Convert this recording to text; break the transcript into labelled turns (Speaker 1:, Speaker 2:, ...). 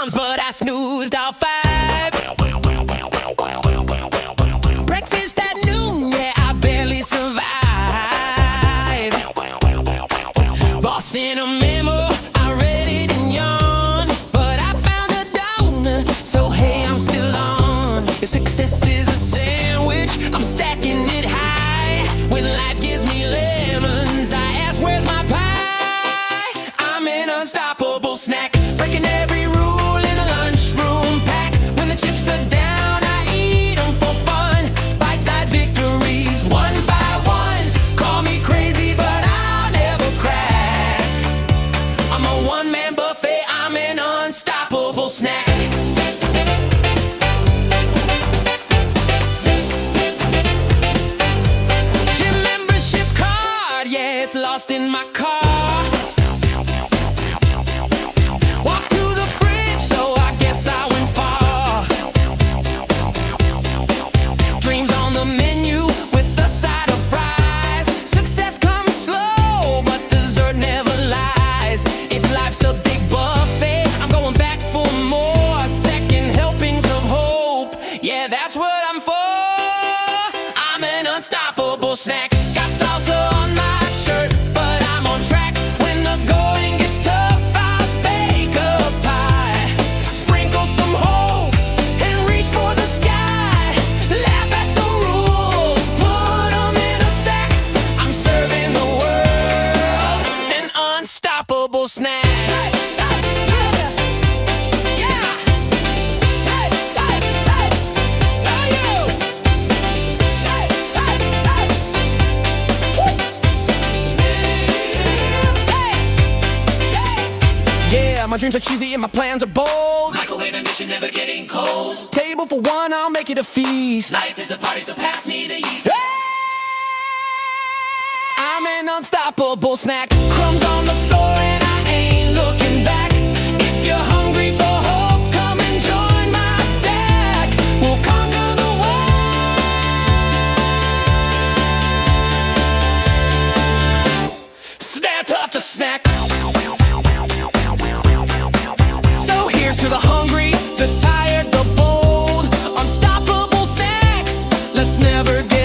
Speaker 1: alarms, but I snoozed all 5. Breakfast at noon, yeah, I barely survived. Boss in a memo, I read it and yawned, but I found a donut, so hey, I'm still on. If success is a sandwich, I'm stacking it high. When life gives me lemons, I ask, where's my pie? I'm an unstoppable snack, breaking every rule in a lunchroom pack. When the chips are down, I eat them for fun. Bite-sized victories, one by one. Call me crazy, but I'll never crack. I'm a one-man buffet, I'm an unstoppable snack. Gym membership card, yeah, it's lost in my car. Walk to the fridge, so I guess I went far. Dreams on the menu with a side of fries. Success comes slow, but dessert never lies. If life's a big buffet, I'm going back for more. Second helpings of hope, yeah, that's what I'm for. I'm an unstoppable snack. Got salsa on my shirt, but I'm on track. When the going gets tough, I bake a pie. Sprinkle some hope and reach for the sky. Laugh at the rules, put them in a sack. I'm serving the world an unstoppable snack. Yeah, my dreams are cheesy and my plans are bold.
Speaker 2: Microwave ambition never getting cold.
Speaker 1: Table for one, I'll make it a feast.
Speaker 2: Life is a party, so pass me the yeast.
Speaker 1: Hey! I'm an unstoppable snack. Crumbs on the floor and I ain't looking back. If you're hungry for hope, come and join my stack. We'll conquer the world. Stand tough to snack. So here's to the hungry, the tired, the bold. Unstoppable snacks. Let's never get